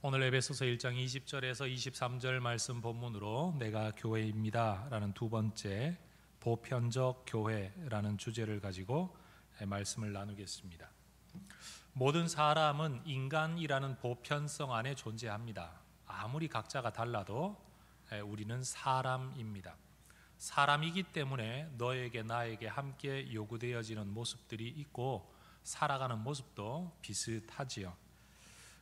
오늘 에베소서 1장 20절에서 23절 말씀 본문으로 내가 교회입니다 라는 두 번째 보편적 교회라는 주제를 가지고 말씀을 나누겠습니다. 모든 사람은 인간이라는 보편성 안에 존재합니다. 아무리 각자가 달라도 우리는 사람입니다. 사람이기 때문에 너에게 나에게 함께 요구되어지는 모습들이 있고 살아가는 모습도 비슷하지요.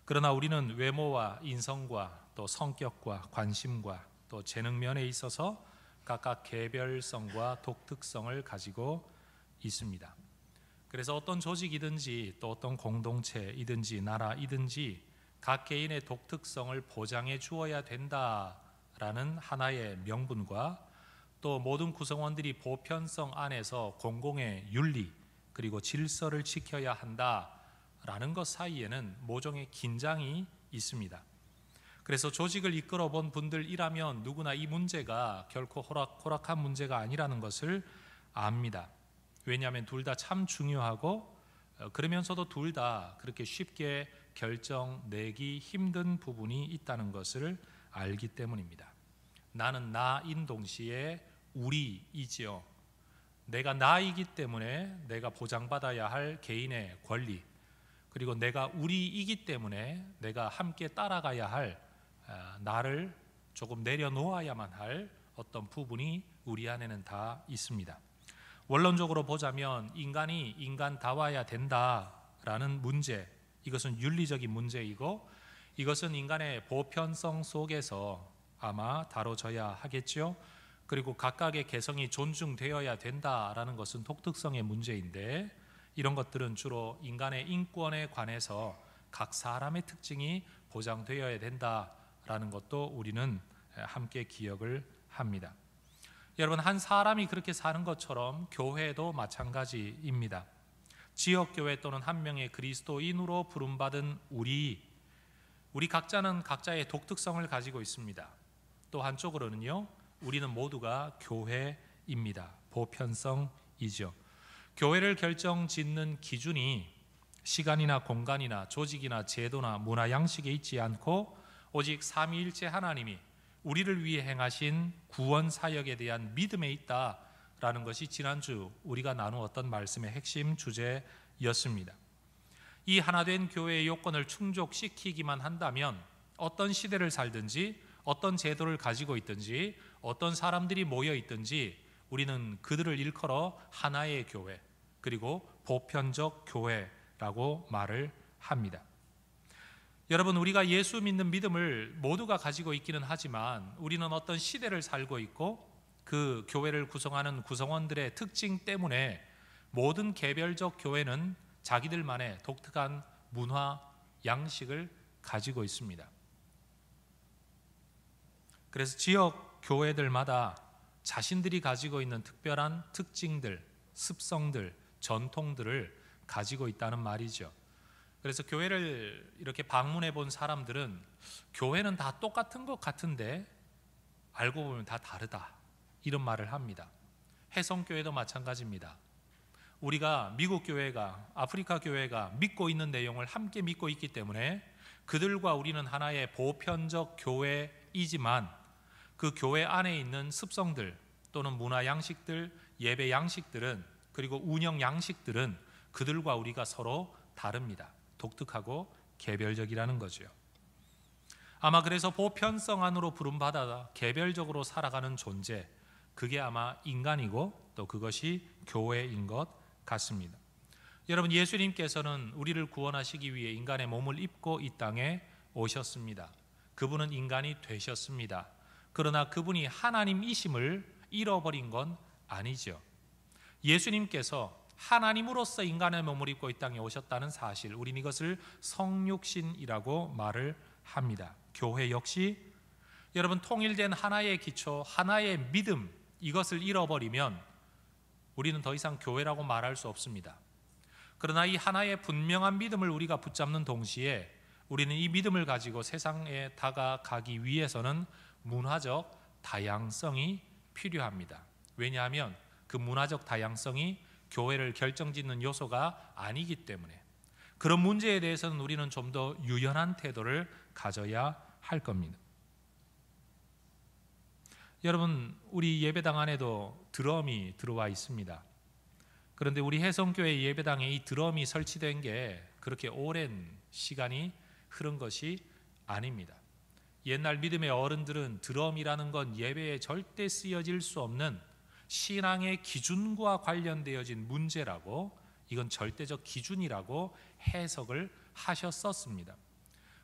그러나 우리는 외모와 인성과 또 성격과 관심과 또 재능면에 있어서 각각 개별성과 독특성을 가지고 있습니다. 그래서 어떤 조직이든지 또 어떤 공동체이든지 나라이든지 각 개인의 독특성을 보장해 주어야 된다라는 하나의 명분과 또 모든 구성원들이 보편성 안에서 공공의 윤리 그리고 질서를 지켜야 한다라는 것 사이에는 모종의 긴장이 있습니다. 그래서 조직을 이끌어 본 분들이라면 누구나 이 문제가 결코 호락호락한 문제가 아니라는 것을 압니다. 왜냐하면 둘 다 참 중요하고 그러면서도 둘 다 그렇게 쉽게 결정 내기 힘든 부분이 있다는 것을 알기 때문입니다. 나는 나인 동시에 우리이지요. 내가 나이기 때문에 내가 보장받아야 할 개인의 권리, 그리고 내가 우리이기 때문에 내가 함께 따라가야 할 나를 조금 내려놓아야만 할 어떤 부분이 우리 안에는 다 있습니다. 원론적으로 보자면 인간이 인간다워야 된다라는 문제, 이것은 윤리적인 문제이고 이것은 인간의 보편성 속에서 아마 다뤄져야 하겠죠. 그리고 각각의 개성이 존중되어야 된다라는 것은 독특성의 문제인데 이런 것들은 주로 인간의 인권에 관해서 각 사람의 특징이 보장되어야 된다라는 것도 우리는 함께 기억을 합니다. 여러분, 한 사람이 그렇게 사는 것처럼 교회도 마찬가지입니다. 지역교회 또는 한 명의 그리스도인으로 부름받은 우리 각자는 각자의 독특성을 가지고 있습니다. 또 한쪽으로는요, 우리는 모두가 교회입니다. 보편성이죠. 교회를 결정짓는 기준이 시간이나 공간이나 조직이나 제도나 문화 양식에 있지 않고 오직 삼위일체 하나님이 우리를 위해 행하신 구원 사역에 대한 믿음에 있다라는 것이 지난주 우리가 나누었던 말씀의 핵심 주제였습니다. 이 하나된 교회의 요건을 충족시키기만 한다면 어떤 시대를 살든지 어떤 제도를 가지고 있든지 어떤 사람들이 모여 있든지 우리는 그들을 일컬어 하나의 교회 그리고 보편적 교회라고 말을 합니다. 여러분, 우리가 예수 믿는 믿음을 모두가 가지고 있기는 하지만 우리는 어떤 시대를 살고 있고 그 교회를 구성하는 구성원들의 특징 때문에 모든 개별적 교회는 자기들만의 독특한 문화 양식을 가지고 있습니다. 그래서 지역 교회들마다 자신들이 가지고 있는 특별한 특징들, 습성들, 전통들을 가지고 있다는 말이죠. 그래서 교회를 이렇게 방문해 본 사람들은 교회는 다 똑같은 것 같은데 알고 보면 다 다르다, 이런 말을 합니다. 해성교회도 마찬가지입니다. 우리가 미국 교회가, 아프리카 교회가 믿고 있는 내용을 함께 믿고 있기 때문에 그들과 우리는 하나의 보편적 교회이지만 그 교회 안에 있는 습성들 또는 문화 양식들, 예배 양식들은 그리고 운영 양식들은 그들과 우리가 서로 다릅니다. 독특하고 개별적이라는 거죠. 아마 그래서 보편성 안으로 부름받아 개별적으로 살아가는 존재, 그게 아마 인간이고 또 그것이 교회인 것 같습니다. 여러분, 예수님께서는 우리를 구원하시기 위해 인간의 몸을 입고 이 땅에 오셨습니다. 그분은 인간이 되셨습니다. 그러나 그분이 하나님이심을 잃어버린 건 아니죠. 예수님께서 하나님으로서 인간의 몸을 입고 이 땅에 오셨다는 사실, 우리는 이것을 성육신이라고 말을 합니다. 교회 역시 여러분, 통일된 하나의 기초, 하나의 믿음, 이것을 잃어버리면 우리는 더 이상 교회라고 말할 수 없습니다. 그러나 이 하나의 분명한 믿음을 우리가 붙잡는 동시에 우리는 이 믿음을 가지고 세상에 다가가기 위해서는 문화적 다양성이 필요합니다. 왜냐하면 그 문화적 다양성이 교회를 결정짓는 요소가 아니기 때문에. 그런 문제에 대해서는 우리는 좀 더 유연한 태도를 가져야 할 겁니다. 여러분, 우리 예배당 안에도 드럼이 들어와 있습니다. 그런데 우리 혜성교회 예배당에 이 드럼이 설치된 게 그렇게 오랜 시간이 흐른 것이 아닙니다. 옛날 믿음의 어른들은 드럼이라는 건 예배에 절대 쓰여질 수 없는 신앙의 기준과 관련되어진 문제라고, 이건 절대적 기준이라고 해석을 하셨었습니다.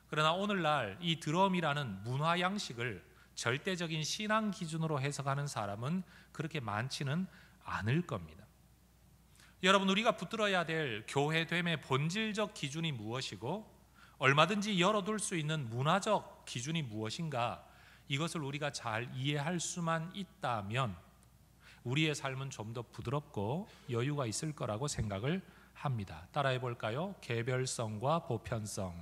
그러나 오늘날 이 드럼이라는 문화 양식을 절대적인 신앙 기준으로 해석하는 사람은 그렇게 많지는 않을 겁니다. 여러분, 우리가 붙들어야 될 교회됨의 본질적 기준이 무엇이고 얼마든지 열어둘 수 있는 문화적 기준이 무엇인가, 이것을 우리가 잘 이해할 수만 있다면 우리의 삶은 좀 더 부드럽고 여유가 있을 거라고 생각을 합니다. 따라해 볼까요? 개별성과 보편성.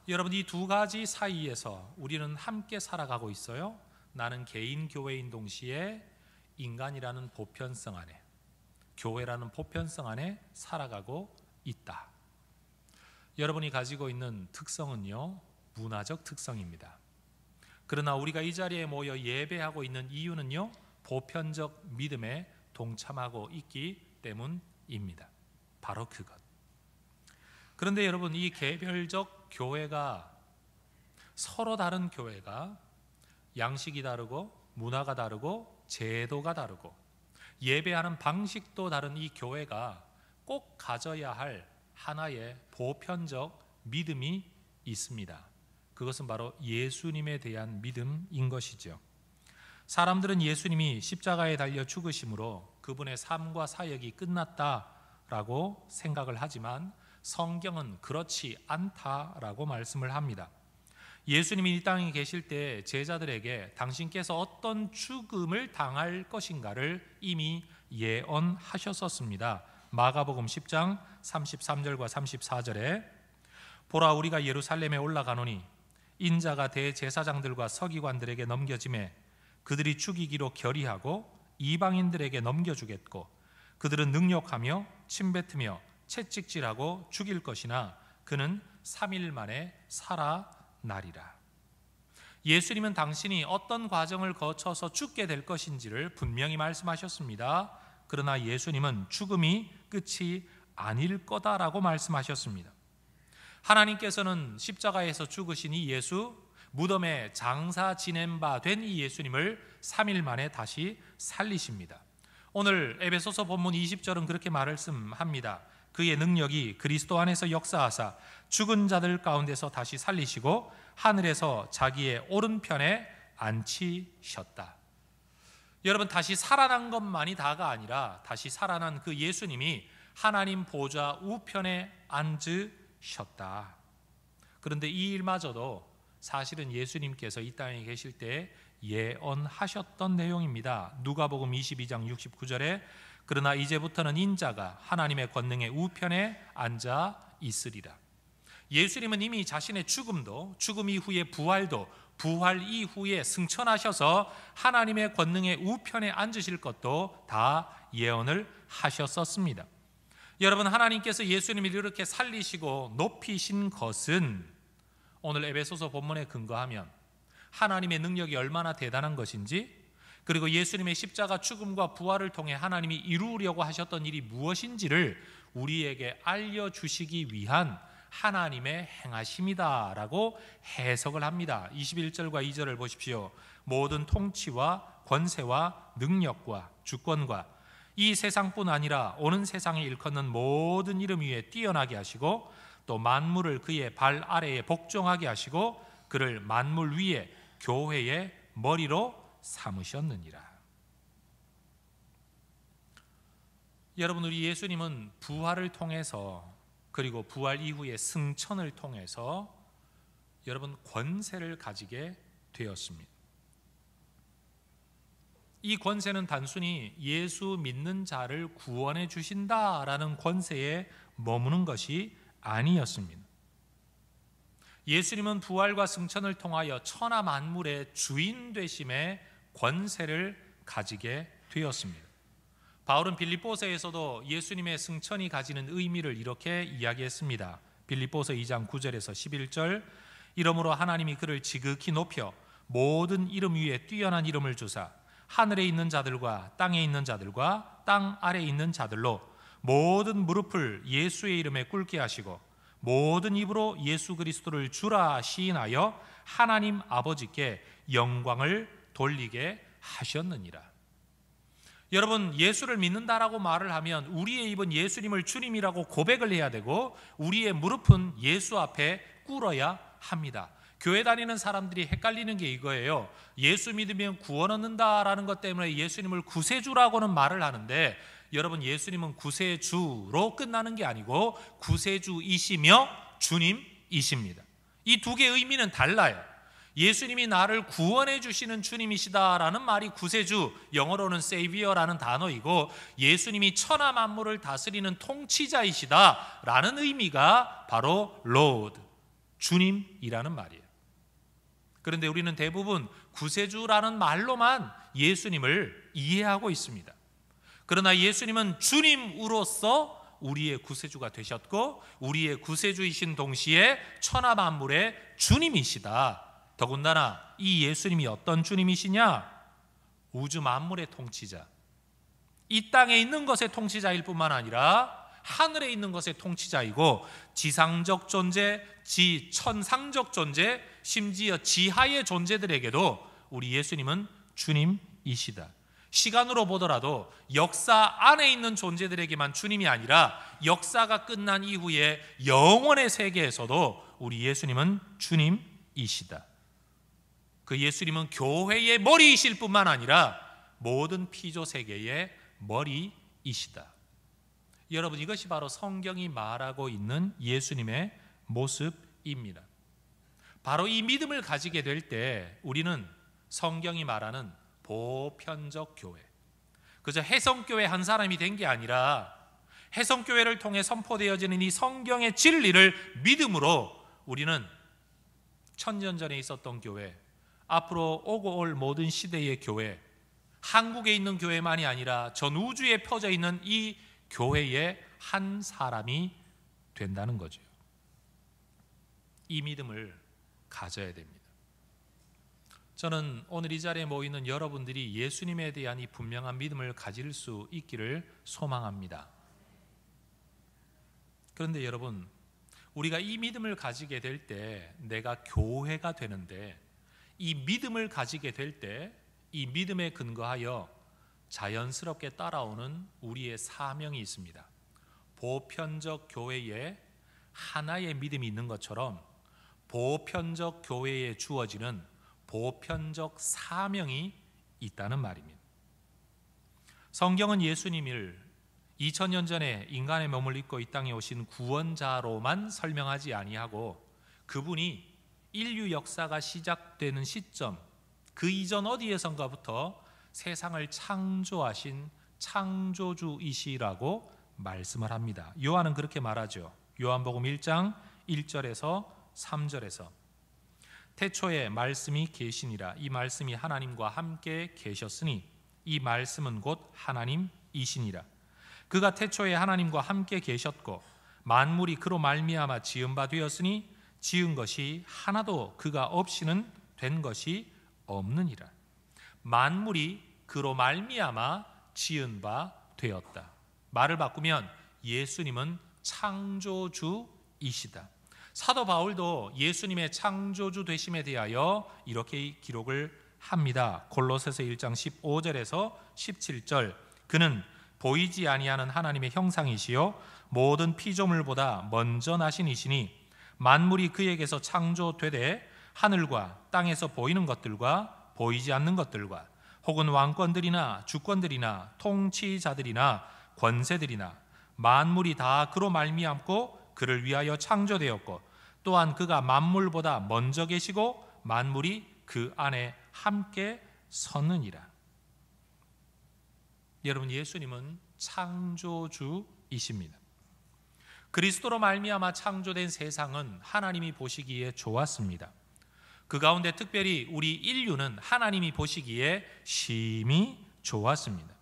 여러분, 이 두 가지 사이에서 우리는 함께 살아가고 있어요. 나는 개인 교회인 동시에 인간이라는 보편성 안에, 교회라는 보편성 안에 살아가고 있다. 여러분이 가지고 있는 특성은요, 문화적 특성입니다. 그러나 우리가 이 자리에 모여 예배하고 있는 이유는요, 보편적 믿음에 동참하고 있기 때문입니다. 바로 그것. 그런데 여러분, 이 개별적 교회가, 서로 다른 교회가 양식이 다르고 문화가 다르고 제도가 다르고 예배하는 방식도 다른 이 교회가 꼭 가져야 할 하나의 보편적 믿음이 있습니다. 그것은 바로 예수님에 대한 믿음인 것이죠. 사람들은 예수님이 십자가에 달려 죽으심으로 그분의 삶과 사역이 끝났다라고 생각을 하지만 성경은 그렇지 않다라고 말씀을 합니다. 예수님이 이 땅에 계실 때 제자들에게 당신께서 어떤 죽음을 당할 것인가를 이미 예언하셨었습니다. 마가복음 10장 33절과 34절에 보라, 우리가 예루살렘에 올라가노니 인자가 대제사장들과 서기관들에게 넘겨지매 그들이 죽이기로 결의하고 이방인들에게 넘겨주겠고 그들은 능욕하며 침뱉으며 채찍질하고 죽일 것이나 그는 3일 만에 살아나리라. 예수님은 당신이 어떤 과정을 거쳐서 죽게 될 것인지를 분명히 말씀하셨습니다. 그러나 예수님은 죽음이 끝이 아닐 거다라고 말씀하셨습니다. 하나님께서는 십자가에서 죽으신 이 예수, 무덤에 장사 지낸 바 된 이 예수님을 3일 만에 다시 살리십니다. 오늘 에베소서 본문 20절은 그렇게 말씀합니다. 그의 능력이 그리스도 안에서 역사하사 죽은 자들 가운데서 다시 살리시고 하늘에서 자기의 오른편에 앉히셨다. 여러분, 다시 살아난 것만이 다가 아니라 다시 살아난 그 예수님이 하나님 보좌 우편에 앉으셨다. 그런데 이 일마저도 사실은 예수님께서 이 땅에 계실 때 예언하셨던 내용입니다. 누가복음 22장 69절에 그러나 이제부터는 인자가 하나님의 권능의 우편에 앉아 있으리라. 예수님은 이미 자신의 죽음도, 죽음 이후의 부활도, 부활 이후에 승천하셔서 하나님의 권능의 우편에 앉으실 것도 다 예언을 하셨었습니다. 여러분, 하나님께서 예수님을 이렇게 살리시고 높이신 것은 오늘 에베소서 본문에 근거하면 하나님의 능력이 얼마나 대단한 것인지, 그리고 예수님의 십자가 죽음과 부활을 통해 하나님이 이루려고 하셨던 일이 무엇인지를 우리에게 알려주시기 위한 하나님의 행하심이다라고 해석을 합니다. 21절과 2절을 보십시오. 모든 통치와 권세와 능력과 주권과 이 세상뿐 아니라 오는 세상에 일컫는 모든 이름 위에 뛰어나게 하시고 또 만물을 그의 발 아래에 복종하게 하시고 그를 만물 위에 교회의 머리로 삼으셨느니라. 여러분, 우리 예수님은 부활을 통해서, 그리고 부활 이후의 승천을 통해서 여러분 권세를 가지게 되었습니다. 이 권세는 단순히 예수 믿는 자를 구원해 주신다라는 권세에 머무는 것이 아니었습니다. 예수님은 부활과 승천을 통하여 천하 만물의 주인 되심의 권세를 가지게 되었습니다. 바울은 빌립보서에서도 예수님의 승천이 가지는 의미를 이렇게 이야기했습니다. 빌립보서 2장 9절에서 11절, 이러므로 하나님이 그를 지극히 높여 모든 이름 위에 뛰어난 이름을 주사 하늘에 있는 자들과 땅에 있는 자들과 땅 아래에 있는 자들로 모든 무릎을 예수의 이름에 꿇게 하시고 모든 입으로 예수 그리스도를 주라 시인하여 하나님 아버지께 영광을 돌리게 하셨느니라. 여러분, 예수를 믿는다라고 말을 하면 우리의 입은 예수님을 주님이라고 고백을 해야 되고 우리의 무릎은 예수 앞에 꿇어야 합니다. 교회 다니는 사람들이 헷갈리는 게 이거예요. 예수 믿으면 구원 얻는다라는 것 때문에 예수님을 구세주라고는 말을 하는데, 여러분, 예수님은 구세주로 끝나는 게 아니고 구세주이시며 주님이십니다. 이 두 개의 의미는 달라요. 예수님이 나를 구원해 주시는 주님이시다라는 말이 구세주, 영어로는 Savior라는 단어이고, 예수님이 천하 만물을 다스리는 통치자이시다라는 의미가 바로 Lord, 주님이라는 말이에요. 그런데 우리는 대부분 구세주라는 말로만 예수님을 이해하고 있습니다. 그러나 예수님은 주님으로서 우리의 구세주가 되셨고 우리의 구세주이신 동시에 천하 만물의 주님이시다. 더군다나 이 예수님이 어떤 주님이시냐? 우주 만물의 통치자, 이 땅에 있는 것의 통치자일 뿐만 아니라 하늘에 있는 것의 통치자이고, 지상적 존재, 천상적 존재, 심지어 지하의 존재들에게도 우리 예수님은 주님이시다. 시간으로 보더라도 역사 안에 있는 존재들에게만 주님이 아니라 역사가 끝난 이후에 영원의 세계에서도 우리 예수님은 주님이시다. 그 예수님은 교회의 머리이실 뿐만 아니라 모든 피조 세계의 머리이시다. 여러분, 이것이 바로 성경이 말하고 있는 예수님의 모습입니다. 바로 이 믿음을 가지게 될 때 우리는 성경이 말하는 보편적 교회, 그저 해성교회 한 사람이 된 게 아니라 해성교회를 통해 선포되어지는 이 성경의 진리를 믿음으로 우리는 천년 전에 있었던 교회, 앞으로 오고 올 모든 시대의 교회, 한국에 있는 교회만이 아니라 전 우주에 펴져 있는 이 교회의 한 사람이 된다는 거죠. 이 믿음을 가져야 됩니다. 저는 오늘 이 자리에 모이는 여러분들이 예수님에 대한 이 분명한 믿음을 가질 수 있기를 소망합니다. 그런데 여러분, 우리가 이 믿음을 가지게 될 때 내가 교회가 되는데, 이 믿음을 가지게 될 때 이 믿음에 근거하여 자연스럽게 따라오는 우리의 사명이 있습니다. 보편적 교회에 하나의 믿음이 있는 것처럼 보편적 교회에 주어지는 보편적 사명이 있다는 말입니다. 성경은 예수님을 2000년 전에 인간의 몸을 입고 이 땅에 오신 구원자로만 설명하지 아니하고, 그분이 인류 역사가 시작되는 시점, 그 이전 어디에선가부터 세상을 창조하신 창조주이시라고 말씀을 합니다. 요한은 그렇게 말하죠. 요한복음 1장 1절에서 3절에서 태초에 말씀이 계시니라. 이 말씀이 하나님과 함께 계셨으니 이 말씀은 곧 하나님이시니라. 그가 태초에 하나님과 함께 계셨고 만물이 그로 말미암아 지은 바 되었으니 지은 것이 하나도 그가 없이는 된 것이 없느니라. 만물이 그로 말미암아 지은 바 되었다. 말을 바꾸면 예수님은 창조주이시다. 사도 바울도 예수님의 창조주 되심에 대하여 이렇게 기록을 합니다. 골로새서 1장 15절에서 17절, 그는 보이지 아니하는 하나님의 형상이시요 모든 피조물보다 먼저 나신 이시니 만물이 그에게서 창조되되 하늘과 땅에서 보이는 것들과 보이지 않는 것들과 혹은 왕권들이나 주권들이나 통치자들이나 권세들이나 만물이 다 그로 말미암고 그를 위하여 창조되었고 또한 그가 만물보다 먼저 계시고 만물이 그 안에 함께 섰느니라. 여러분, 예수님은 창조주이십니다. 그리스도로 말미암아 창조된 세상은 하나님이 보시기에 좋았습니다. 그 가운데 특별히 우리 인류는 하나님이 보시기에 심히 좋았습니다.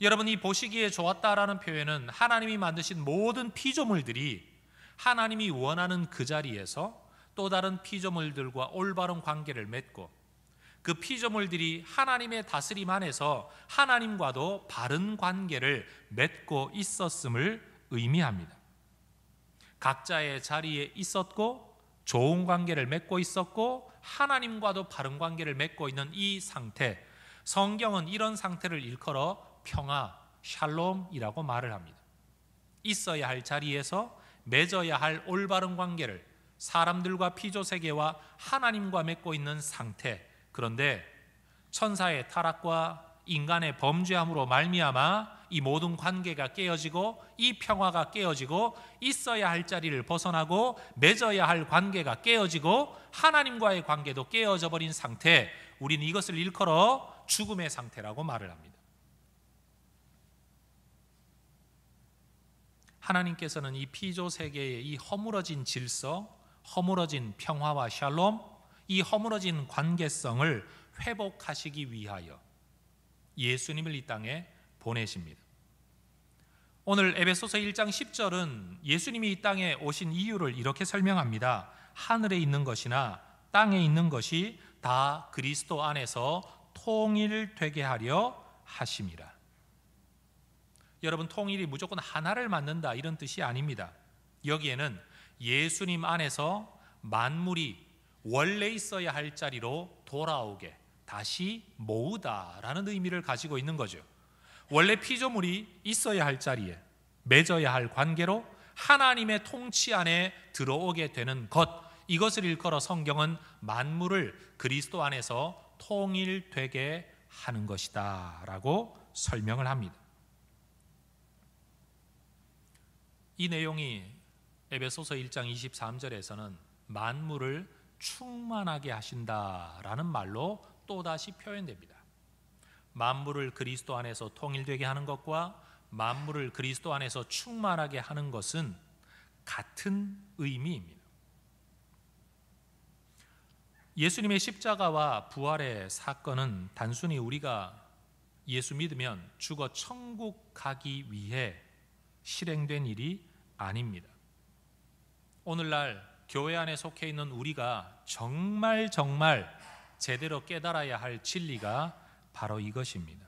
여러분, 이 보시기에 좋았다라는 표현은 하나님이 만드신 모든 피조물들이 하나님이 원하는 그 자리에서 또 다른 피조물들과 올바른 관계를 맺고 그 피조물들이 하나님의 다스림 안에서 하나님과도 바른 관계를 맺고 있었음을 의미합니다. 각자의 자리에 있었고 좋은 관계를 맺고 있었고 하나님과도 바른 관계를 맺고 있는 이 상태, 성경은 이런 상태를 일컬어 평화, 샬롬이라고 말을 합니다. 있어야 할 자리에서 맺어야 할 올바른 관계를 사람들과 피조세계와 하나님과 맺고 있는 상태. 그런데 천사의 타락과 인간의 범죄함으로 말미암아 이 모든 관계가 깨어지고 이 평화가 깨어지고 있어야 할 자리를 벗어나고 맺어야 할 관계가 깨어지고 하나님과의 관계도 깨어져 버린 상태, 우리는 이것을 일컬어 죽음의 상태라고 말을 합니다. 하나님께서는 이 피조 세계의 이 허물어진 질서, 허물어진 평화와 샬롬, 이 허물어진 관계성을 회복하시기 위하여 예수님을 이 땅에 보내십니다. 오늘 에베소서 1장 10절은 예수님이 이 땅에 오신 이유를 이렇게 설명합니다. 하늘에 있는 것이나 땅에 있는 것이 다 그리스도 안에서 통일되게 하려 하심이라. 여러분, 통일이 무조건 하나를 만든다 이런 뜻이 아닙니다. 여기에는 예수님 안에서 만물이 원래 있어야 할 자리로 돌아오게 다시 모으다라는 의미를 가지고 있는 거죠. 원래 피조물이 있어야 할 자리에 맺어야 할 관계로 하나님의 통치 안에 들어오게 되는 것, 이것을 일컬어 성경은 만물을 그리스도 안에서 통일되게 하는 것이다 라고 설명을 합니다. 이 내용이 에베소서 1장 23절에서는 만물을 충만하게 하신다라는 말로 또다시 표현됩니다. 만물을 그리스도 안에서 통일되게 하는 것과 만물을 그리스도 안에서 충만하게 하는 것은 같은 의미입니다. 예수님의 십자가와 부활의 사건은 단순히 우리가 예수 믿으면 죽어 천국 가기 위해 실행된 일이 아닙니다. 오늘날 교회 안에 속해 있는 우리가 정말 제대로 깨달아야 할 진리가 바로 이것입니다.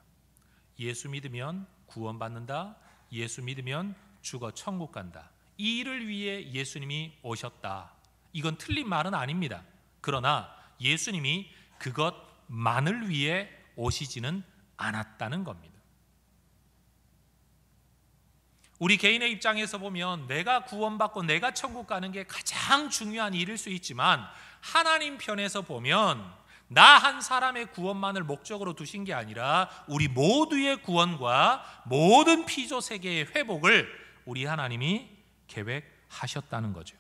예수 믿으면 구원받는다. 예수 믿으면 죽어 천국 간다. 이 일을 위해 예수님이 오셨다. 이건 틀린 말은 아닙니다. 그러나 예수님이 그것만을 위해 오시지는 않았다는 겁니다. 우리 개인의 입장에서 보면 내가 구원받고 내가 천국 가는 게 가장 중요한 일일 수 있지만 하나님 편에서 보면 나 한 사람의 구원만을 목적으로 두신 게 아니라 우리 모두의 구원과 모든 피조 세계의 회복을 우리 하나님이 계획하셨다는 거죠.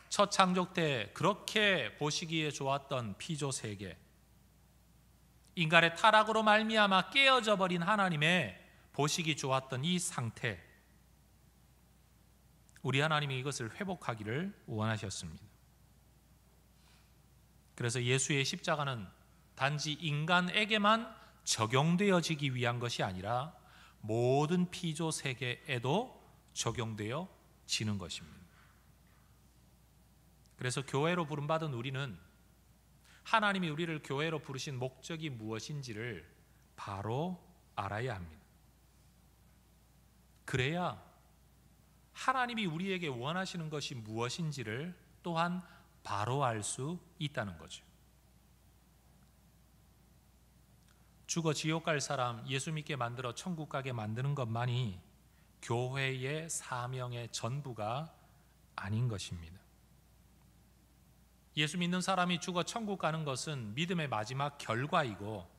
첫 창조 때 그렇게 보시기에 좋았던 피조 세계, 인간의 타락으로 말미암아 깨어져 버린 하나님의 보시기 좋았던 이 상태, 우리 하나님이 이것을 회복하기를 원하셨습니다. 그래서 예수의 십자가는 단지 인간에게만 적용되어지기 위한 것이 아니라 모든 피조 세계에도 적용되어지는 것입니다. 그래서 교회로 부름받은 우리는 하나님이 우리를 교회로 부르신 목적이 무엇인지를 바로 알아야 합니다. 그래야 하나님이 우리에게 원하시는 것이 무엇인지를 또한 바로 알 수 있다는 거죠. 죽어 지옥 갈 사람 예수 믿게 만들어 천국 가게 만드는 것만이 교회의 사명의 전부가 아닌 것입니다. 예수 믿는 사람이 죽어 천국 가는 것은 믿음의 마지막 결과이고,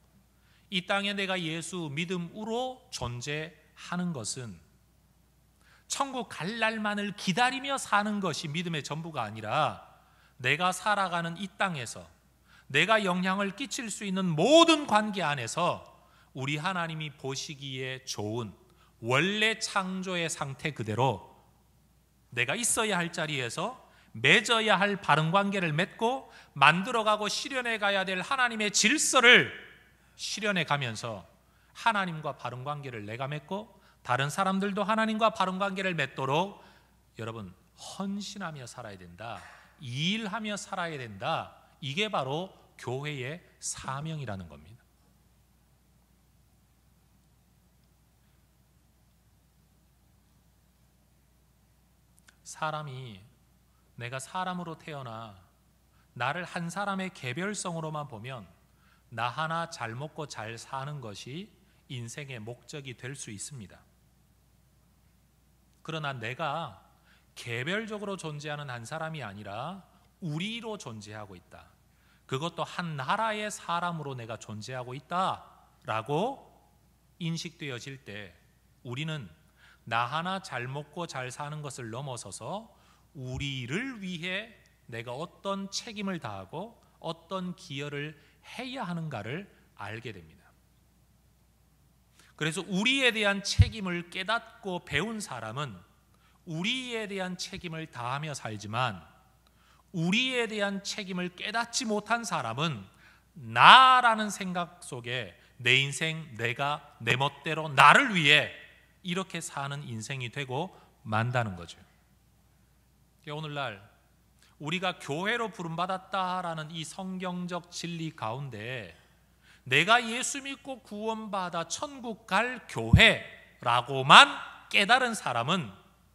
이 땅에 내가 예수 믿음으로 존재하는 것은 천국 갈 날만을 기다리며 사는 것이 믿음의 전부가 아니라 내가 살아가는 이 땅에서 내가 영향을 끼칠 수 있는 모든 관계 안에서 우리 하나님이 보시기에 좋은 원래 창조의 상태 그대로 내가 있어야 할 자리에서 맺어야 할 바른 관계를 맺고 만들어가고 실현해 가야 될 하나님의 질서를 실현해 가면서 하나님과 바른 관계를 내가 맺고 다른 사람들도 하나님과 바른 관계를 맺도록 여러분 헌신하며 살아야 된다. 일하며 살아야 된다. 이게 바로 교회의 사명이라는 겁니다. 사람이 내가 사람으로 태어나 나를 한 사람의 개별성으로만 보면 나 하나 잘 먹고 잘 사는 것이 인생의 목적이 될 수 있습니다. 그러나 내가 개별적으로 존재하는 한 사람이 아니라 우리로 존재하고 있다. 그것도 한 나라의 사람으로 내가 존재하고 있다라고 인식되어질 때 우리는 나 하나 잘 먹고 잘 사는 것을 넘어서서 우리를 위해 내가 어떤 책임을 다하고 어떤 기여를 해야 하는가를 알게 됩니다. 그래서 우리에 대한 책임을 깨닫고 배운 사람은 우리에 대한 책임을 다하며 살지만 우리에 대한 책임을 깨닫지 못한 사람은 나라는 생각 속에 내 인생, 내가 내 멋대로 나를 위해 이렇게 사는 인생이 되고 만다는 거죠. 오늘날 우리가 교회로 부름받았다라는 이 성경적 진리 가운데 내가 예수 믿고 구원받아 천국 갈 교회라고만 깨달은 사람은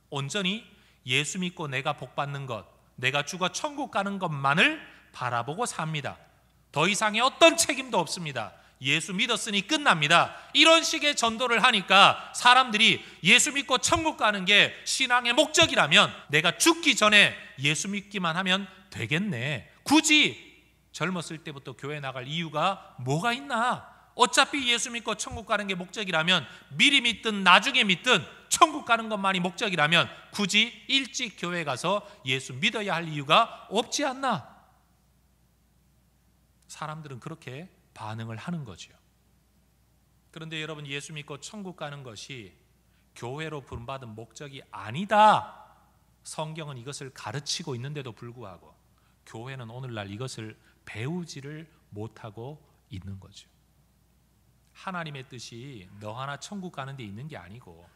온전히 예수 믿고 내가 복받는 것, 내가 죽어 천국 가는 것만을 바라보고 삽니다. 더 이상의 어떤 책임도 없습니다. 예수 믿었으니 끝납니다. 이런 식의 전도를 하니까 사람들이 예수 믿고 천국 가는 게 신앙의 목적이라면 내가 죽기 전에 예수 믿기만 하면 되겠네. 굳이 젊었을 때부터 교회 나갈 이유가 뭐가 있나? 어차피 예수 믿고 천국 가는 게 목적이라면 미리 믿든 나중에 믿든 천국 가는 것만이 목적이라면 굳이 일찍 교회 가서 예수 믿어야 할 이유가 없지 않나? 사람들은 그렇게 반응을 하는 거죠. 그런데 여러분, 예수 믿고 천국 가는 것이 교회로 부름받은 목적이 아니다. 성경은 이것을 가르치고 있는데도 불구하고 교회는 오늘날 이것을 배우지를 못하고 있는 거죠. 하나님의 뜻이 너 하나 천국 가는 데 있는 게 아니고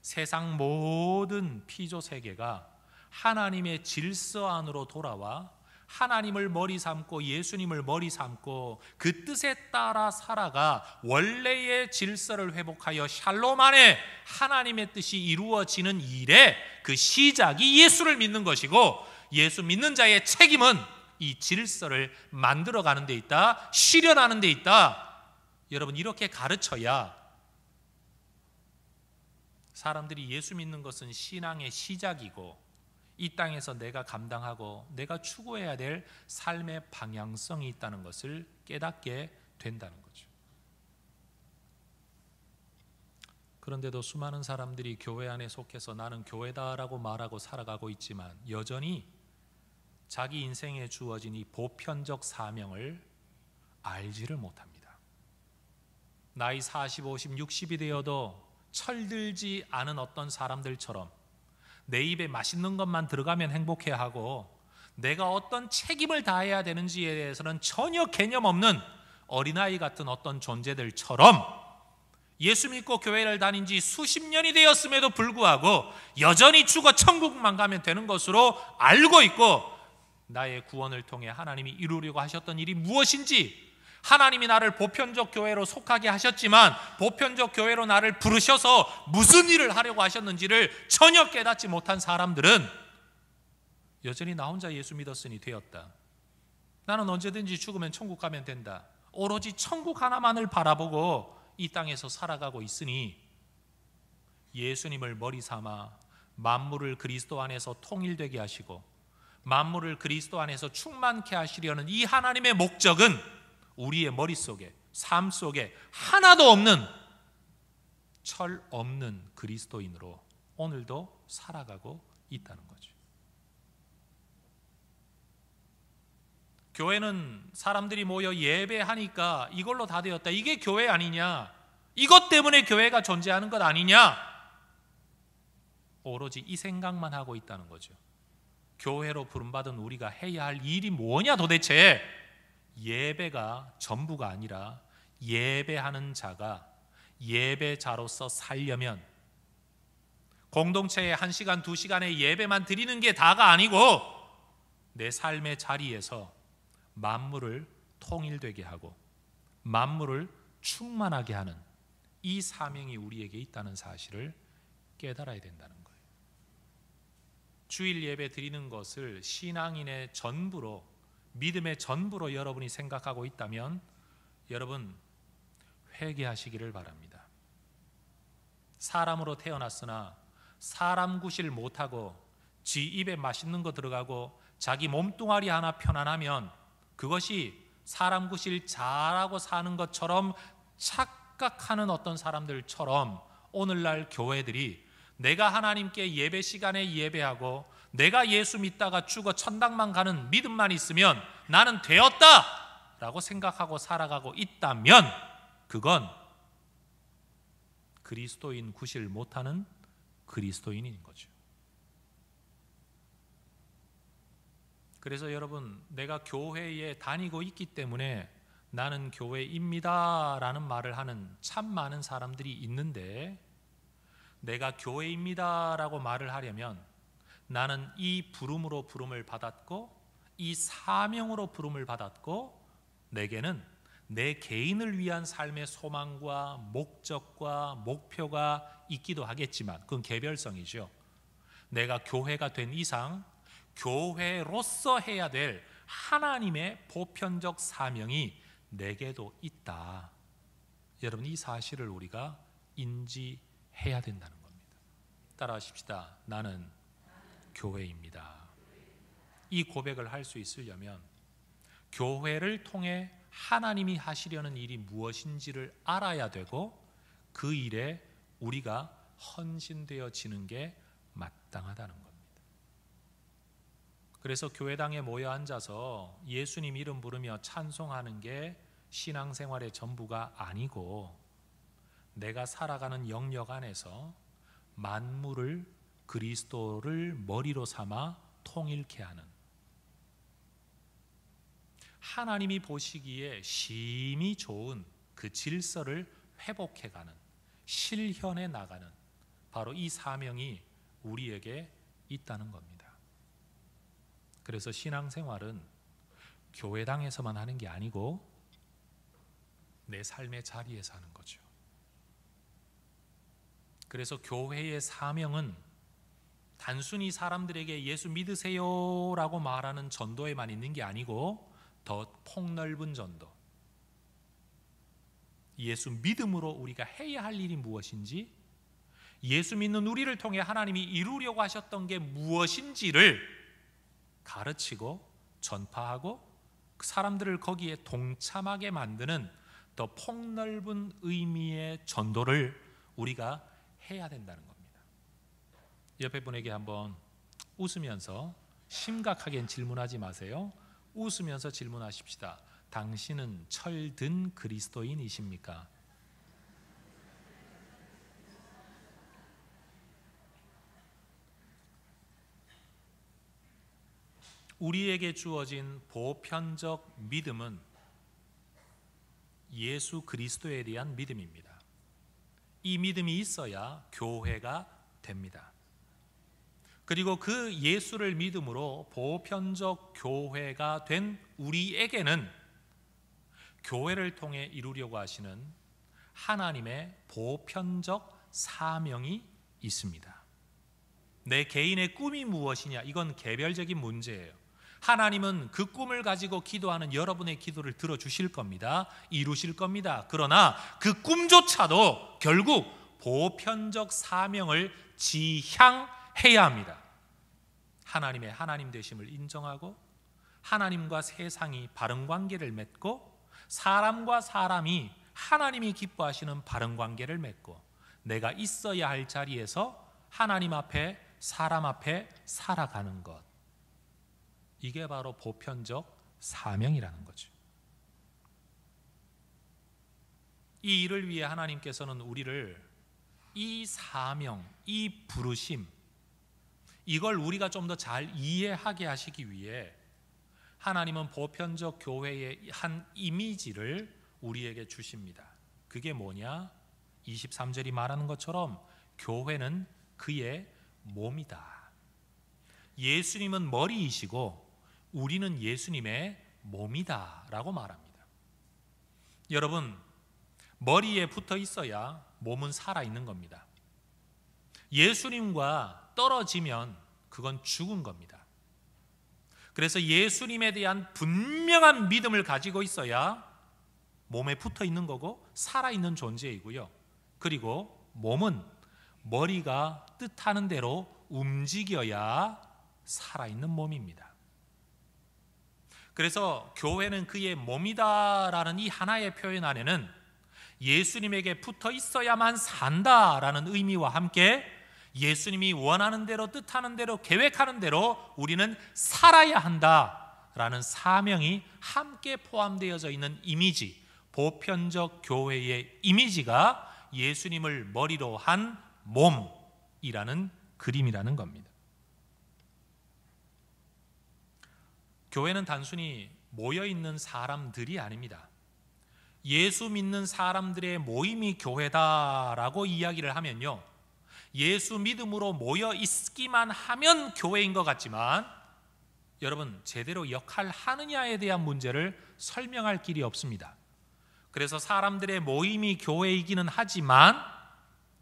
세상 모든 피조 세계가 하나님의 질서 안으로 돌아와 하나님을 머리 삼고 예수님을 머리 삼고 그 뜻에 따라 살아가 원래의 질서를 회복하여 샬롬 안에 하나님의 뜻이 이루어지는 일의 그 시작이 예수를 믿는 것이고, 예수 믿는 자의 책임은 이 질서를 만들어가는 데 있다, 실현하는 데 있다. 여러분, 이렇게 가르쳐야 사람들이 예수 믿는 것은 신앙의 시작이고 이 땅에서 내가 감당하고 내가 추구해야 될 삶의 방향성이 있다는 것을 깨닫게 된다는 거죠. 그런데도 수많은 사람들이 교회 안에 속해서 나는 교회다라고 말하고 살아가고 있지만 여전히 자기 인생에 주어진 이 보편적 사명을 알지를 못합니다. 나이 40, 50, 60이 되어도 철들지 않은 어떤 사람들처럼 내 입에 맛있는 것만 들어가면 행복해하고 내가 어떤 책임을 다해야 되는지에 대해서는 전혀 개념 없는 어린아이 같은 어떤 존재들처럼 예수 믿고 교회를 다닌 지 수십 년이 되었음에도 불구하고 여전히 죽어 천국만 가면 되는 것으로 알고 있고, 나의 구원을 통해 하나님이 이루려고 하셨던 일이 무엇인지, 하나님이 나를 보편적 교회로 속하게 하셨지만 보편적 교회로 나를 부르셔서 무슨 일을 하려고 하셨는지를 전혀 깨닫지 못한 사람들은 여전히 나 혼자 예수 믿었으니 되었다, 나는 언제든지 죽으면 천국 가면 된다, 오로지 천국 하나만을 바라보고 이 땅에서 살아가고 있으니 예수님을 머리 삼아 만물을 그리스도 안에서 통일되게 하시고 만물을 그리스도 안에서 충만케 하시려는 이 하나님의 목적은 우리의 머릿속에, 삶 속에 하나도 없는 철 없는 그리스도인으로 오늘도 살아가고 있다는 거죠. 교회는 사람들이 모여 예배하니까 이걸로 다 되었다, 이게 교회 아니냐, 이것 때문에 교회가 존재하는 것 아니냐, 오로지 이 생각만 하고 있다는 거죠. 교회로 부름받은 우리가 해야 할 일이 뭐냐 도대체. 예배가 전부가 아니라 예배하는 자가 예배자로서 살려면 공동체에 1시간, 2시간의 예배만 드리는 게 다가 아니고 내 삶의 자리에서 만물을 통일되게 하고 만물을 충만하게 하는 이 사명이 우리에게 있다는 사실을 깨달아야 된다는 거예요. 주일 예배 드리는 것을 신앙인의 전부로, 믿음의 전부로 여러분이 생각하고 있다면 여러분 회개하시기를 바랍니다. 사람으로 태어났으나 사람 구실 못하고 지 입에 맛있는 거 들어가고 자기 몸뚱아리 하나 편안하면 그것이 사람 구실 잘하고 사는 것처럼 착각하는 어떤 사람들처럼 오늘날 교회들이 내가 하나님께 예배 시간에 예배하고 내가 예수 믿다가 죽어 천당만 가는 믿음만 있으면 나는 되었다 라고 생각하고 살아가고 있다면 그건 그리스도인 구실 못하는 그리스도인인 거죠. 그래서 여러분, 내가 교회에 다니고 있기 때문에 나는 교회입니다 라는 말을 하는 참 많은 사람들이 있는데, 내가 교회입니다 라고 말을 하려면 나는 이 부름으로 부름을 받았고 이 사명으로 부름을 받았고 내게는 내 개인을 위한 삶의 소망과 목적과 목표가 있기도 하겠지만 그건 개별성이죠. 내가 교회가 된 이상 교회로서 해야 될 하나님의 보편적 사명이 내게도 있다. 여러분, 이 사실을 우리가 인지해야 된다는 겁니다. 따라하십시다. 나는 교회입니다. 이 고백을 할 수 있으려면 교회를 통해 하나님이 하시려는 일이 무엇인지를 알아야 되고 그 일에 우리가 헌신되어지는 게 마땅하다는 겁니다. 그래서 교회당에 모여 앉아서 예수님 이름 부르며 찬송하는 게 신앙생활의 전부가 아니고 내가 살아가는 영역 안에서 만물을 그리스도를 머리로 삼아 통일케 하는, 하나님이 보시기에 심히 좋은 그 질서를 회복해가는, 실현해 나가는 바로 이 사명이 우리에게 있다는 겁니다. 그래서 신앙생활은 교회당에서만 하는 게 아니고 내 삶의 자리에서 하는 거죠. 그래서 교회의 사명은 단순히 사람들에게 예수 믿으세요라고 말하는 전도에만 있는 게 아니고 더 폭넓은 전도, 예수 믿음으로 우리가 해야 할 일이 무엇인지, 예수 믿는 우리를 통해 하나님이 이루려고 하셨던 게 무엇인지를 가르치고 전파하고 그 사람들을 거기에 동참하게 만드는 더 폭넓은 의미의 전도를 우리가 해야 된다는 겁니다. 옆에 분에게 한번 웃으면서, 심각하게 질문하지 마세요. 웃으면서 질문하십시다. 당신은 철든 그리스도인이십니까? 우리에게 주어진 보편적 믿음은 예수 그리스도에 대한 믿음입니다. 이 믿음이 있어야 교회가 됩니다. 그리고 그 예수를 믿음으로 보편적 교회가 된 우리에게는 교회를 통해 이루려고 하시는 하나님의 보편적 사명이 있습니다. 내 개인의 꿈이 무엇이냐? 이건 개별적인 문제예요. 하나님은 그 꿈을 가지고 기도하는 여러분의 기도를 들어주실 겁니다. 이루실 겁니다. 그러나 그 꿈조차도 결국 보편적 사명을 지향해야 합니다. 하나님의 하나님 되심을 인정하고 하나님과 세상이 바른 관계를 맺고 사람과 사람이 하나님이 기뻐하시는 바른 관계를 맺고 내가 있어야 할 자리에서 하나님 앞에 사람 앞에 살아가는 것, 이게 바로 보편적 사명이라는 거죠. 이 일을 위해 하나님께서는 우리를 이 사명, 이 부르심, 이걸 우리가 좀 더 잘 이해하게 하시기 위해 하나님은 보편적 교회의 한 이미지를 우리에게 주십니다. 그게 뭐냐? 23절이 말하는 것처럼 교회는 그의 몸이다. 예수님은 머리이시고 우리는 예수님의 몸이다 라고 말합니다. 여러분, 머리에 붙어 있어야 몸은 살아있는 겁니다. 예수님과 떨어지면 그건 죽은 겁니다. 그래서 예수님에 대한 분명한 믿음을 가지고 있어야 몸에 붙어 있는 거고 살아있는 존재이고요. 그리고 몸은 머리가 뜻하는 대로 움직여야 살아있는 몸입니다. 그래서 교회는 그의 몸이다라는 이 하나의 표현 안에는 예수님에게 붙어 있어야만 산다라는 의미와 함께 예수님이 원하는 대로 뜻하는 대로 계획하는 대로 우리는 살아야 한다라는 사명이 함께 포함되어져 있는 이미지, 보편적 교회의 이미지가 예수님을 머리로 한 몸이라는 그림이라는 겁니다. 교회는 단순히 모여있는 사람들이 아닙니다. 예수 믿는 사람들의 모임이 교회다라고 이야기를 하면요, 예수 믿음으로 모여 있기만 하면 교회인 것 같지만 여러분, 제대로 역할하느냐에 대한 문제를 설명할 길이 없습니다. 그래서 사람들의 모임이 교회이기는 하지만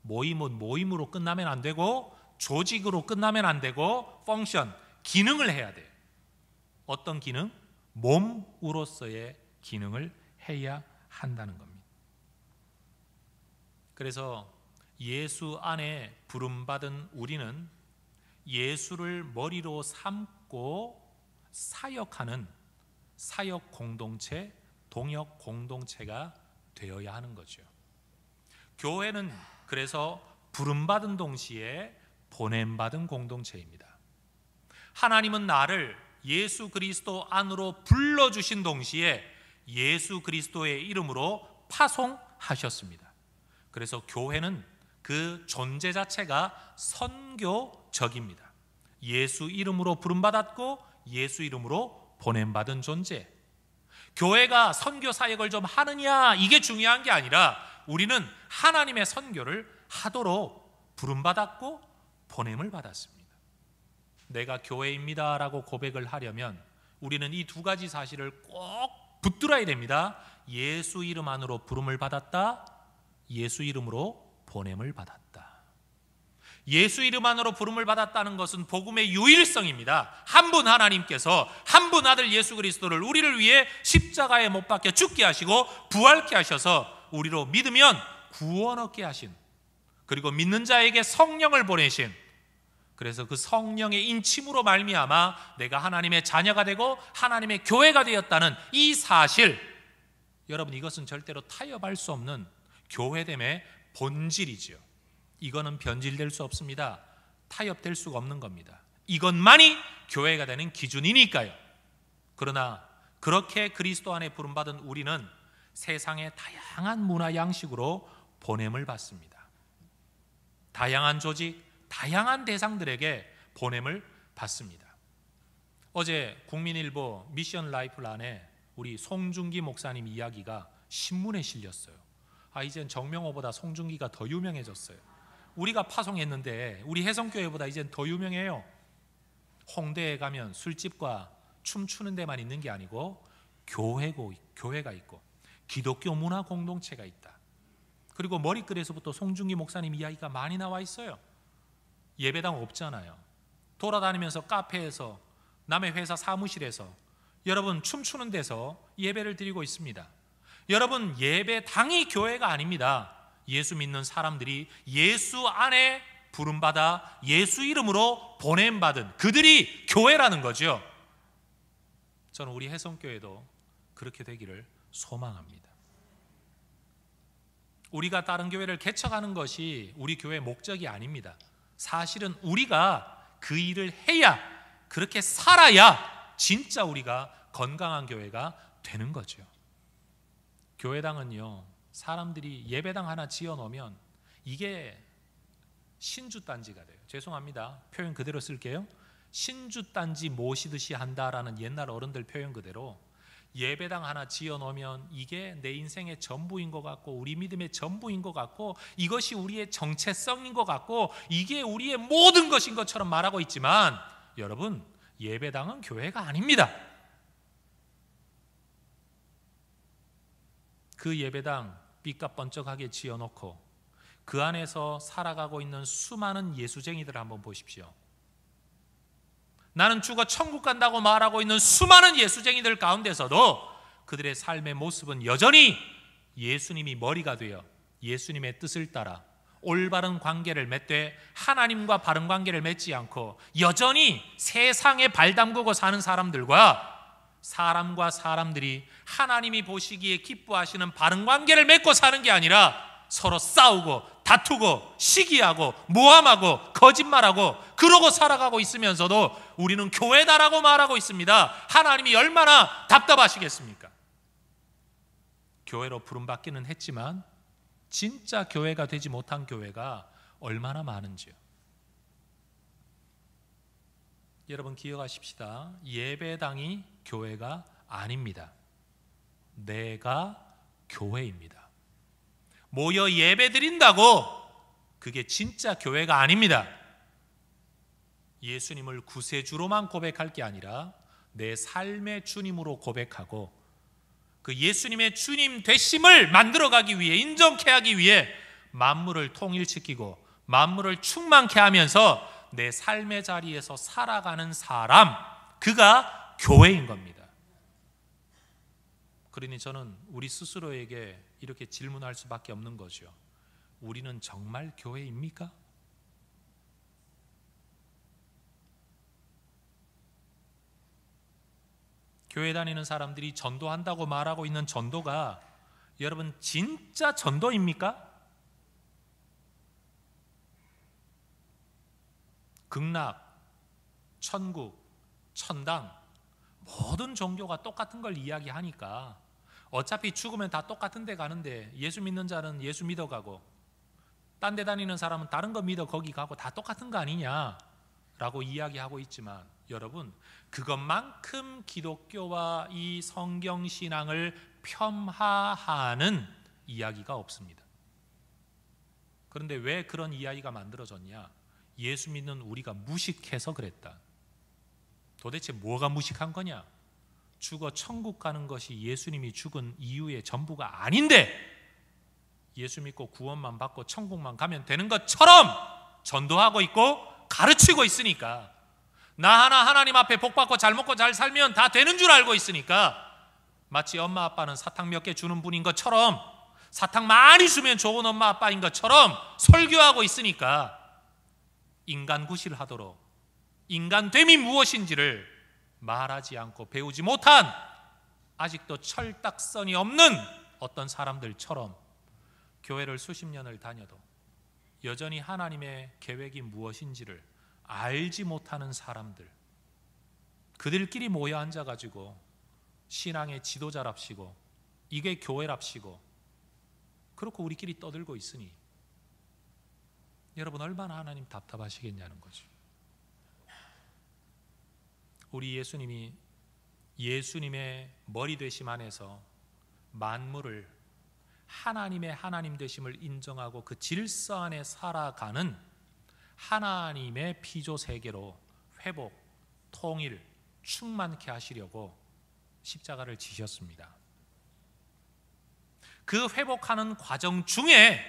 모임은 모임으로 끝나면 안 되고 조직으로 끝나면 안 되고 펑션, 기능을 해야 돼요. 어떤 기능? 몸으로서의 기능을 해야 한다는 겁니다. 그래서 예수 안에 부름받은 우리는 예수를 머리로 삼고 사역하는 사역 공동체, 동역 공동체가 되어야 하는 거죠. 교회는 그래서 부름받은 동시에 보냄받은 공동체입니다. 하나님은 나를 예수 그리스도 안으로 불러주신 동시에 예수 그리스도의 이름으로 파송하셨습니다. 그래서 교회는 그 존재 자체가 선교적입니다. 예수 이름으로 부름받았고 예수 이름으로 보냄받은 존재. 교회가 선교 사역을 좀 하느냐, 이게 중요한 게 아니라 우리는 하나님의 선교를 하도록 부름받았고 보냄을 받았습니다. 내가 교회입니다 라고 고백을 하려면 우리는 이 두 가지 사실을 꼭 붙들어야 됩니다. 예수 이름 안으로 부름을 받았다, 예수 이름으로 보냄을 받았다. 예수 이름 안으로 부름을 받았다는 것은 복음의 유일성입니다. 한 분 하나님께서 한 분 아들 예수 그리스도를 우리를 위해 십자가에 못 박혀 죽게 하시고 부활케 하셔서 우리로 믿으면 구원 얻게 하신, 그리고 믿는 자에게 성령을 보내신, 그래서 그 성령의 인침으로 말미암아 내가 하나님의 자녀가 되고 하나님의 교회가 되었다는 이 사실, 여러분, 이것은 절대로 타협할 수 없는 교회됨의 본질이지요. 이거는 변질될 수 없습니다. 타협될 수가 없는 겁니다. 이것만이 교회가 되는 기준이니까요. 그러나 그렇게 그리스도 안에 부름받은 우리는 세상의 다양한 문화 양식으로 보냄을 받습니다. 다양한 조직, 다양한 대상들에게 보냄을 받습니다. 어제 국민일보 미션 라이프란에 우리 송중기 목사님 이야기가 신문에 실렸어요. 이젠 정명호보다 송중기가 더 유명해졌어요. 우리가 파송했는데 우리 혜성교회보다 이젠 더 유명해요. 홍대에 가면 술집과 춤추는 데만 있는 게 아니고 교회가 있고 기독교 문화 공동체가 있다. 그리고 머리글에서부터 송중기 목사님 이야기가 많이 나와 있어요. 예배당 없잖아요. 돌아다니면서 카페에서, 남의 회사 사무실에서, 여러분 춤추는 데서 예배를 드리고 있습니다. 여러분, 예배당이 교회가 아닙니다. 예수 믿는 사람들이 예수 안에 부름받아 예수 이름으로 보냄받은 그들이 교회라는 거죠. 저는 우리 혜성교회도 그렇게 되기를 소망합니다. 우리가 다른 교회를 개척하는 것이 우리 교회의 목적이 아닙니다. 사실은 우리가 그 일을 해야, 그렇게 살아야 진짜 우리가 건강한 교회가 되는 거죠. 교회당은요, 사람들이 예배당 하나 지어놓으면 이게 신주단지가 돼요. 죄송합니다. 표현 그대로 쓸게요. 신주단지 모시듯이 한다라는 옛날 어른들 표현 그대로 예배당 하나 지어놓으면 이게 내 인생의 전부인 것 같고 우리 믿음의 전부인 것 같고 이것이 우리의 정체성인 것 같고 이게 우리의 모든 것인 것처럼 말하고 있지만 여러분, 예배당은 교회가 아닙니다. 그 예배당 삐까번쩍하게 지어놓고 그 안에서 살아가고 있는 수많은 예수쟁이들을 한번 보십시오. 나는 죽어 천국 간다고 말하고 있는 수많은 예수쟁이들 가운데서도 그들의 삶의 모습은 여전히 예수님이 머리가 되어 예수님의 뜻을 따라 올바른 관계를 맺되 하나님과 바른 관계를 맺지 않고 여전히 세상에 발 담그고 사는 사람들과 사람과 사람들이 하나님이 보시기에 기뻐하시는 바른 관계를 맺고 사는 게 아니라 서로 싸우고 다투고 시기하고 모함하고 거짓말하고 그러고 살아가고 있으면서도 우리는 교회다라고 말하고 있습니다. 하나님이 얼마나 답답하시겠습니까? 교회로 부름받기는 했지만 진짜 교회가 되지 못한 교회가 얼마나 많은지요. 여러분 기억하십시다. 예배당이 교회가 아닙니다. 내가 교회입니다. 모여 예배 드린다고 그게 진짜 교회가 아닙니다. 예수님을 구세주로만 고백할 게 아니라 내 삶의 주님으로 고백하고 그 예수님의 주님 되심을 만들어가기 위해 인정케 하기 위해 만물을 통일시키고 만물을 충만케 하면서 내 삶의 자리에서 살아가는 사람, 그가 교회인 겁니다. 그러니 저는 우리 스스로에게 이렇게 질문할 수밖에 없는 거죠. 우리는 정말 교회입니까? 교회 다니는 사람들이 전도한다고 말하고 있는 전도가 여러분 진짜 전도입니까? 극락, 천국, 천당 모든 종교가 똑같은 걸 이야기하니까 어차피 죽으면 다 똑같은 데 가는데 예수 믿는 자는 예수 믿어가고 딴 데 다니는 사람은 다른 거 믿어 거기 가고 다 똑같은 거 아니냐라고 이야기하고 있지만 여러분 그것만큼 기독교와 이 성경신앙을 폄하하는 이야기가 없습니다. 그런데 왜 그런 이야기가 만들어졌냐? 예수 믿는 우리가 무식해서 그랬다. 도대체 뭐가 무식한 거냐? 죽어 천국 가는 것이 예수님이 죽은 이유의 전부가 아닌데 예수 믿고 구원만 받고 천국만 가면 되는 것처럼 전도하고 있고 가르치고 있으니까 나 하나 하나님 앞에 복 받고 잘 먹고 잘 살면 다 되는 줄 알고 있으니까 마치 엄마 아빠는 사탕 몇 개 주는 분인 것처럼 사탕 많이 주면 좋은 엄마 아빠인 것처럼 설교하고 있으니까 인간 구실하도록 인간됨이 무엇인지를 말하지 않고 배우지 못한 아직도 철딱선이 없는 어떤 사람들처럼 교회를 수십 년을 다녀도 여전히 하나님의 계획이 무엇인지를 알지 못하는 사람들, 그들끼리 모여 앉아가지고 신앙의 지도자랍시고 이게 교회랍시고 그렇고 우리끼리 떠들고 있으니 여러분 얼마나 하나님 답답하시겠냐는 거죠. 우리 예수님이 예수님의 머리 되심 안에서 만물을 하나님의 하나님 되심을 인정하고 그 질서 안에 살아가는 하나님의 피조 세계로 회복, 통일, 충만케 하시려고 십자가를 지셨습니다. 그 회복하는 과정 중에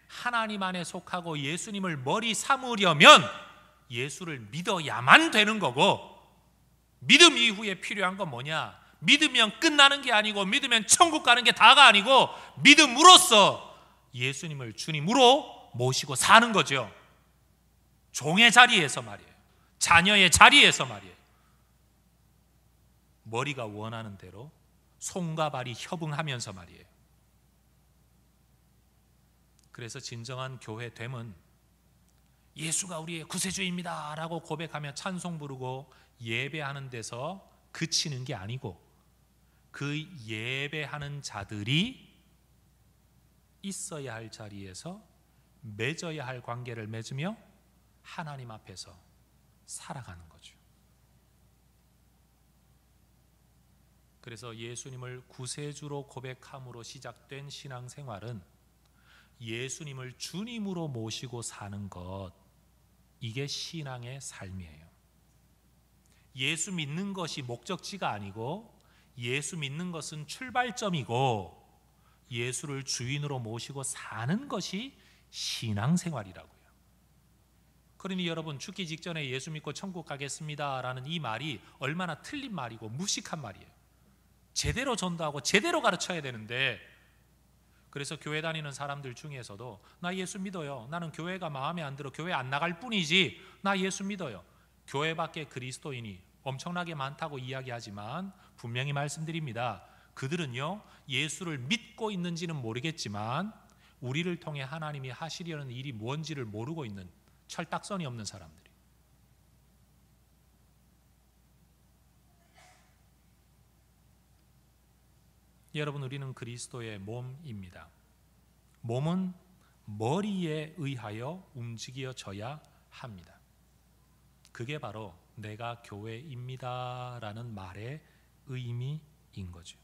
하나님 안에 속하고 예수님을 머리 삼으려면 예수를 믿어야만 되는 거고 믿음 이후에 필요한 건 뭐냐? 믿으면 끝나는 게 아니고 믿으면 천국 가는 게 다가 아니고 믿음으로써 예수님을 주님으로 모시고 사는 거죠. 종의 자리에서 말이에요. 자녀의 자리에서 말이에요. 머리가 원하는 대로 손과 발이 협응하면서 말이에요. 그래서 진정한 교회됨은 예수가 우리의 구세주입니다 라고 고백하며 찬송 부르고 예배하는 데서 그치는 게 아니고 그 예배하는 자들이 있어야 할 자리에서 맺어야 할 관계를 맺으며 하나님 앞에서 살아가는 거죠. 그래서 예수님을 구세주로 고백함으로 시작된 신앙생활은 예수님을 주님으로 모시고 사는 것, 이게 신앙의 삶이에요. 예수 믿는 것이 목적지가 아니고 예수 믿는 것은 출발점이고 예수를 주인으로 모시고 사는 것이 신앙생활이라고요. 그러니 여러분, 죽기 직전에 예수 믿고 천국 가겠습니다 라는 이 말이 얼마나 틀린 말이고 무식한 말이에요. 제대로 전도하고 제대로 가르쳐야 되는데, 그래서 교회 다니는 사람들 중에서도 나 예수 믿어요, 나는 교회가 마음에 안 들어 교회 안 나갈 뿐이지 나 예수 믿어요, 교회 밖에 그리스도인이 엄청나게 많다고 이야기하지만 분명히 말씀드립니다. 그들은요, 예수를 믿고 있는지는 모르겠지만 우리를 통해 하나님이 하시려는 일이 뭔지를 모르고 있는 철딱선이 없는 사람들이. 여러분, 우리는 그리스도의 몸입니다. 몸은 머리에 의하여 움직여져야 합니다. 그게 바로 내가 교회입니다 라는 말의 의미인 거죠.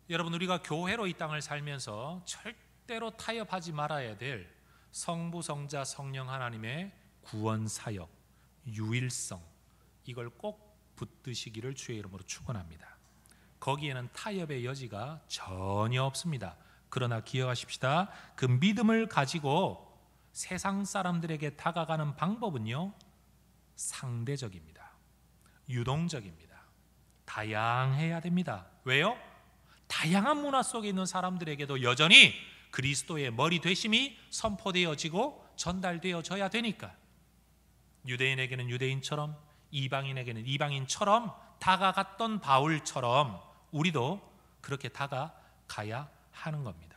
여러분, 우리가 교회로 이 땅을 살면서 절대로 타협하지 말아야 될 성부, 성자, 성령 하나님의 구원 사역, 유일성, 이걸 꼭 붙드시기를 주의 이름으로 축원합니다. 거기에는 타협의 여지가 전혀 없습니다. 그러나 기억하십시다. 그 믿음을 가지고 세상 사람들에게 다가가는 방법은요, 상대적입니다. 유동적입니다. 다양해야 됩니다. 왜요? 다양한 문화 속에 있는 사람들에게도 여전히 그리스도의 머리 되심이 선포되어지고 전달되어져야 되니까. 유대인에게는 유대인처럼, 이방인에게는 이방인처럼 다가갔던 바울처럼 우리도 그렇게 다가가야 하는 겁니다.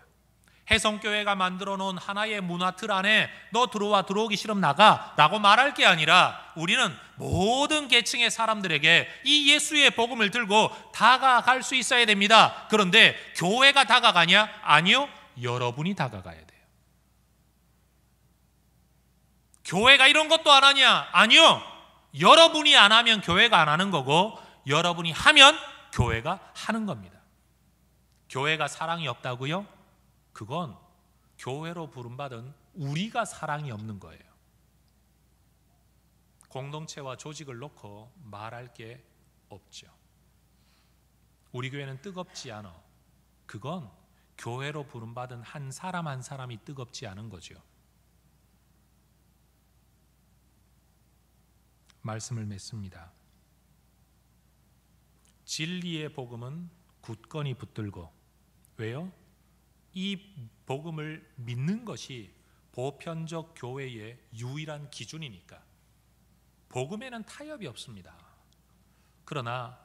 해성교회가 만들어 놓은 하나의 문화 틀 안에 너 들어오기 싫으면 나가 라고 말할 게 아니라 우리는 모든 계층의 사람들에게 이 예수의 복음을 들고 다가갈 수 있어야 됩니다. 그런데 교회가 다가가냐? 아니요, 여러분이 다가가야 돼요. 교회가 이런 것도 안 하냐? 아니요, 여러분이 안 하면 교회가 안 하는 거고 여러분이 하면 교회가 하는 겁니다. 교회가 사랑이 없다고요? 그건 교회로 부름받은 우리가 사랑이 없는 거예요. 공동체와 조직을 놓고 말할 게 없죠. 우리 교회는 뜨겁지 않아. 그건 교회로 부름받은 한 사람 한 사람이 뜨겁지 않은 거죠. 말씀을 맺습니다. 진리의 복음은 굳건히 붙들고, 왜요? 이 복음을 믿는 것이 보편적 교회의 유일한 기준이니까. 복음에는 타협이 없습니다. 그러나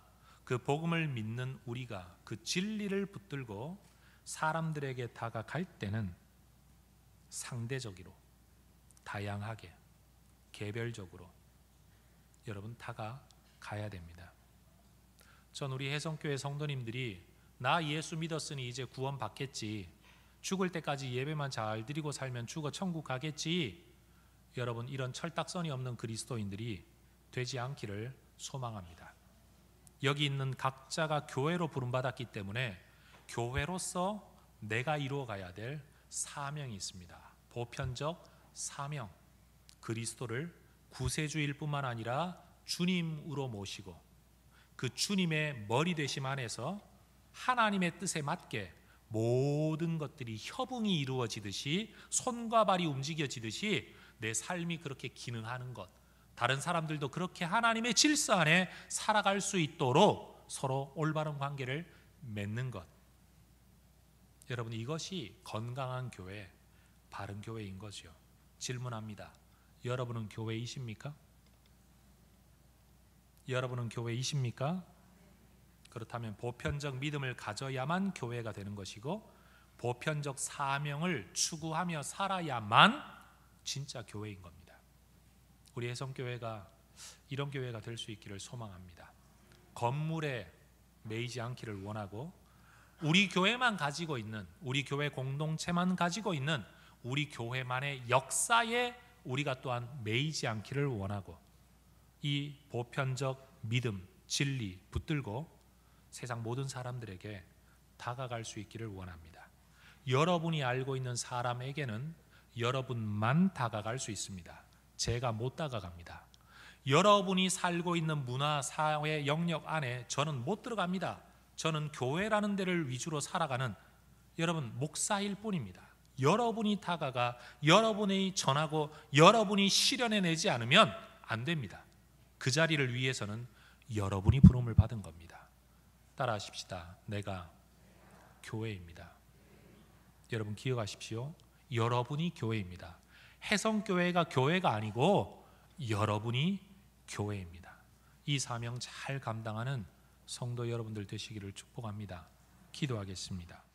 그 복음을 믿는 우리가 그 진리를 붙들고 사람들에게 다가갈 때는 상대적으로, 다양하게, 개별적으로 여러분 다가가야 됩니다. 전 우리 해성교회 성도님들이 나 예수 믿었으니 이제 구원 받겠지, 죽을 때까지 예배만 잘 드리고 살면 죽어 천국 가겠지, 여러분 이런 철딱선이 없는 그리스도인들이 되지 않기를 소망합니다. 여기 있는 각자가 교회로 부름받았기 때문에 교회로서 내가 이루어가야 될 사명이 있습니다. 보편적 사명, 그리스도를 구세주일 뿐만 아니라 주님으로 모시고 그 주님의 머리 되심 안에서 하나님의 뜻에 맞게 모든 것들이 협응이 이루어지듯이, 손과 발이 움직여지듯이 내 삶이 그렇게 기능하는 것, 다른 사람들도 그렇게 하나님의 질서 안에 살아갈 수 있도록 서로 올바른 관계를 맺는 것, 여러분 이것이 건강한 교회, 바른 교회인 거죠. 질문합니다. 여러분은 교회이십니까? 여러분은 교회이십니까? 그렇다면 보편적 믿음을 가져야만 교회가 되는 것이고, 보편적 사명을 추구하며 살아야만 진짜 교회인 겁니다. 우리 해성교회가 이런 교회가 될 수 있기를 소망합니다. 건물에 매이지 않기를 원하고, 우리 교회만 가지고 있는, 우리 교회 공동체만 가지고 있는 우리 교회만의 역사에 우리가 또한 매이지 않기를 원하고, 이 보편적 믿음, 진리 붙들고 세상 모든 사람들에게 다가갈 수 있기를 원합니다. 여러분이 알고 있는 사람에게는 여러분만 다가갈 수 있습니다. 제가 못 다가갑니다. 여러분이 살고 있는 문화, 사회 영역 안에 저는 못 들어갑니다. 저는 교회라는 데를 위주로 살아가는 여러분 목사일 뿐입니다. 여러분이 다가가 여러분이 전하고 여러분이 실현해내지 않으면 안 됩니다. 그 자리를 위해서는 여러분이 부름을 받은 겁니다. 따라하십시다. 내가 교회입니다. 여러분 기억하십시오. 여러분이 교회입니다. 해성교회가 교회가 아니고 여러분이 교회입니다. 이 사명 잘 감당하는 성도 여러분들 되시기를 축복합니다. 기도하겠습니다.